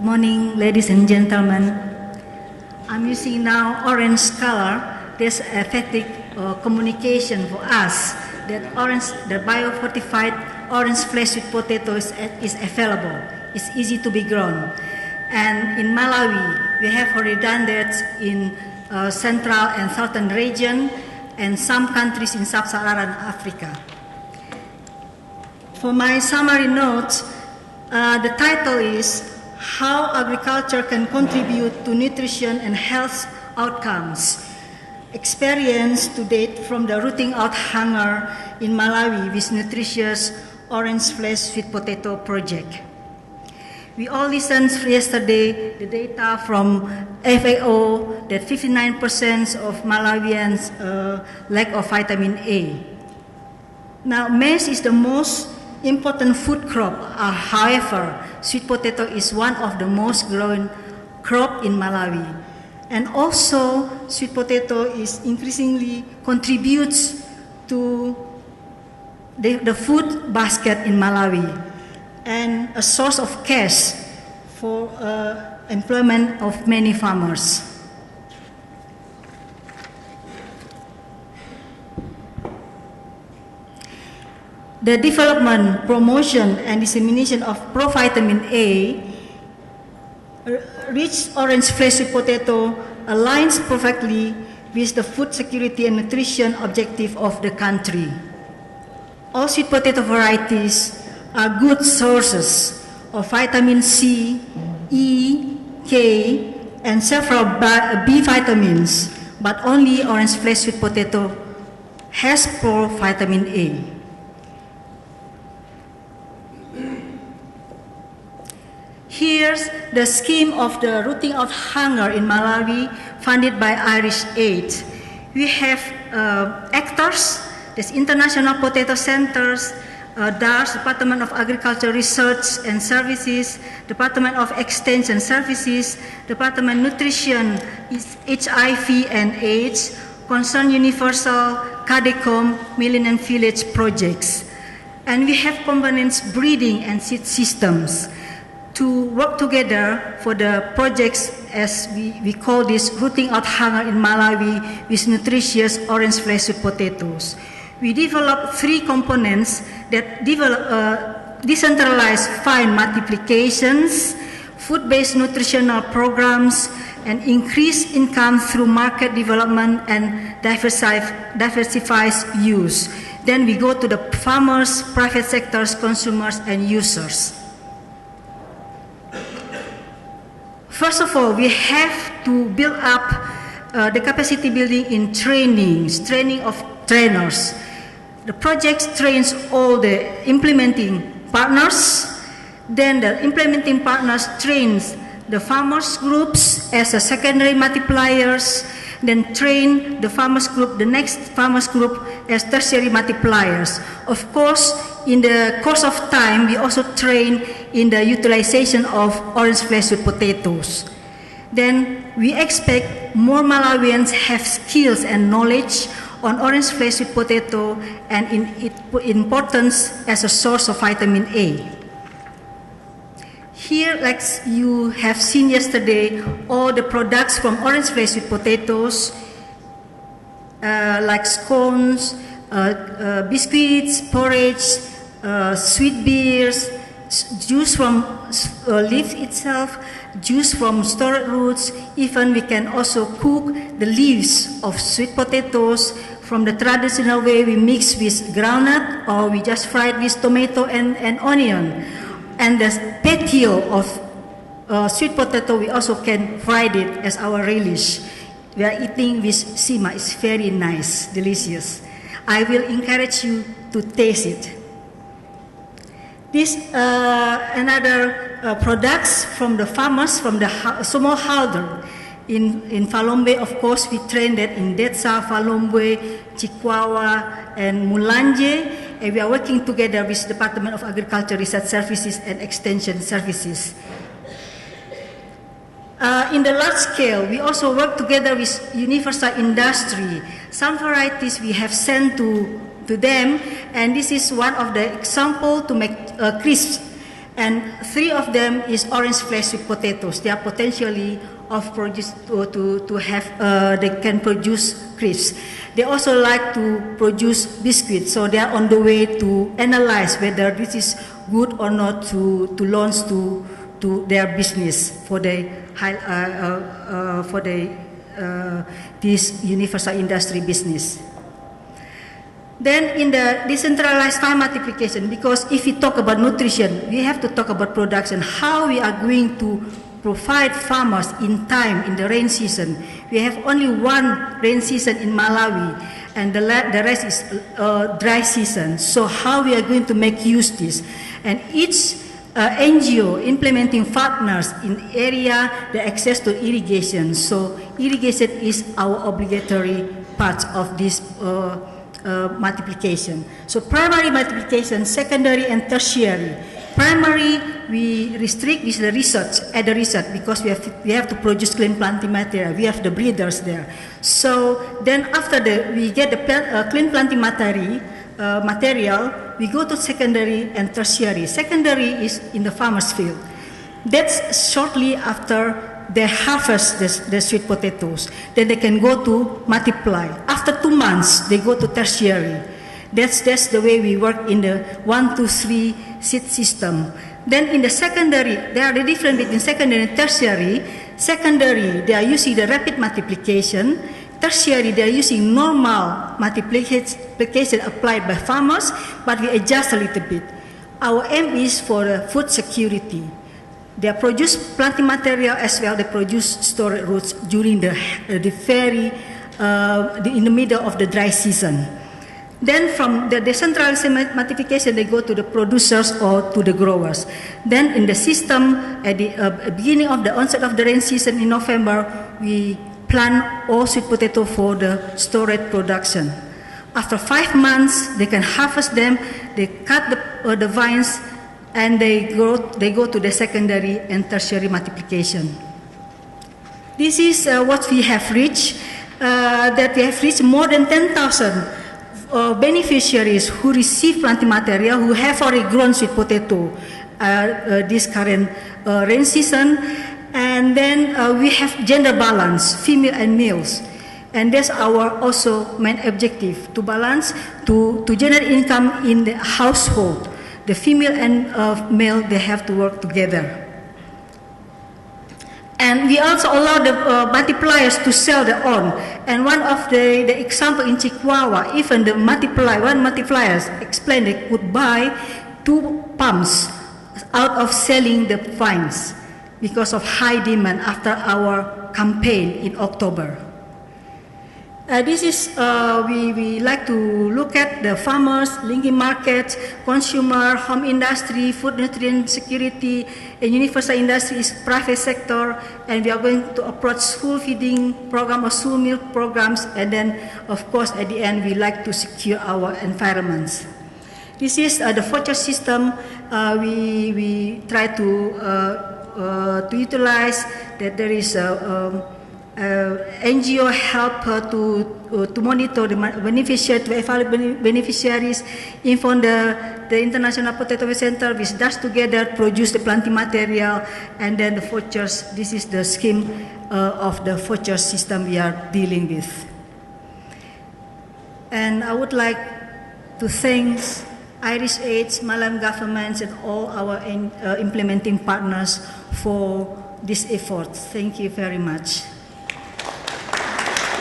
morning, ladies and gentlemen. I'm using now orange color. There's effective communication for us that the biofortified orange flesh sweet potato is available. It's easy to be grown. And in Malawi, we have already done that in Central and Southern region and some countries in Sub-Saharan Africa. For my summary notes, the title is How Agriculture Can Contribute to Nutrition and Health Outcomes. Experience to date from the Rooting Out Hunger in Malawi with nutritious orange flesh sweet potato project. We all listened yesterday the data from FAO that 59% of Malawians lack of vitamin A. Now, maize is the most important food crop. However, sweet potato is one of the most grown crop in Malawi. And also, sweet potato is increasingly contributes to the food basket in Malawi and a source of cash for employment of many farmers. The development, promotion, and dissemination of provitamin A, rich orange flesh sweet potato aligns perfectly with the food security and nutrition objective of the country. All sweet potato varieties are good sources of vitamin C, E, K, and several B vitamins, but only orange flesh sweet potato has provitamin A. Here's the scheme of the Rooting Out Hunger in Malawi, funded by Irish Aid. We have actors, there's International Potato Centers, DARS, Department of Agriculture Research and Services, Department of Extension Services, Department Nutrition, HIV and AIDS, Concern Universal, CADECOM, Millennium Village projects. And we have components breeding and seed systems to work together for the projects, as we call this, Rooting Out Hunger in Malawi with nutritious orange flesh sweet potatoes. We developed 3 components that decentralized fine multiplications, food-based nutritional programs, and increased income through market development and diversifies use. Then we go to the farmers, private sectors, consumers, and users. First of all, we have to build up the capacity building in training of trainers. The project trains all the implementing partners. Then the implementing partners trains the farmers groups as a secondary multipliers. Then train the farmers group, the next farmers group as tertiary multipliers. Of course, in the course of time, we also train in the utilization of orange flesh sweet potatoes. Then we expect more Malawians have skills and knowledge on orange flesh sweet potato and in its importance as a source of vitamin A. Here, like you have seen yesterday, all the products from orange flesh sweet potatoes, like scones, biscuits, porridge, sweet beers, juice from leaf itself, juice from stored roots. Even we can also cook the leaves of sweet potatoes from the traditional way we mix with groundnut, or we just fry it with tomato and onion. And the petiole of sweet potato, we also can fry it as our relish. We are eating with sima. It's very nice, delicious. I will encourage you to taste it. This another products from the farmers, from the smallholder. In Falombe, of course, we train that in Detsa, Falombe, Chikwawa, and Mulanje. And we are working together with Department of Agriculture Research Services and Extension Services. In the large scale, we also work together with universal industry. Some varieties we have sent to them, and this is one of the example to make crisps. and 3 of them is orange flesh sweet potatoes. They are potentially of produce to have they can produce crisps. They also like to produce biscuits, so they are on the way to analyze whether this is good or not to launch to their business for the this universal industry business. Then in the decentralized farm multiplication, because if we talk about nutrition, we have to talk about production, how we are going to provide farmers in time in the rain season. We have only one rain season in Malawi, and the rest is dry season. So how we are going to make use this? And each NGO implementing partners in area the access to irrigation. So irrigation is our obligatory part of this multiplication. So primary multiplication, secondary and tertiary. Primary, we restrict with the research, at the research, because we have to produce clean planting material. We have the breeders there. So then after we get the clean planting material, we go to secondary and tertiary. Secondary is in the farmer's field. That's shortly after they harvest the sweet potatoes. Then they can go to multiply. After 2 months, they go to tertiary. That's the way we work in the 1, 2, 3 seed system. Then in the secondary, there are the difference between secondary and tertiary. Secondary, they are using the rapid multiplication. Tertiary, they are using normal multiplication applied by farmers, but we adjust a little bit. Our aim is for food security. They produce planting material as well. They produce storage roots during in the middle of the dry season. Then from the decentralized multiplication, they go to the producers or to the growers. Then in the system, at the beginning of the onset of the rain season in November, we plant all sweet potato for the storage production. After 5 months, they can harvest them. They cut the vines, and they go to the secondary and tertiary multiplication. This is what we have reached. That we have reached more than 10,000 beneficiaries who receive planting material who have already grown sweet potato this current rain season. And then we have gender balance, female and males. And that's our also main objective, to balance, to generate income in the household. The female and male, they have to work together. And we also allow the multipliers to sell their own. And one of the example in Chihuahua, even the one multipliers explained they could buy 2 pumps out of selling the vines because of high demand after our campaign in October. This is, we like to look at the farmers, linking markets, consumer, home industry, food nutrient security, and universal industry is private sector, and we are going to approach school feeding program or school milk programs, and then, of course, at the end, we like to secure our environments. This is the voucher system. We try to utilize that there is NGO help to monitor the beneficiary, to evaluate beneficiaries, inform the International Potato Center, which does together produce the planting material, and then the vouchers. This is the scheme of the voucher system we are dealing with. And I would like to thank Irish Aid, Malawian governments, and all our implementing partners for this effort. Thank you very much.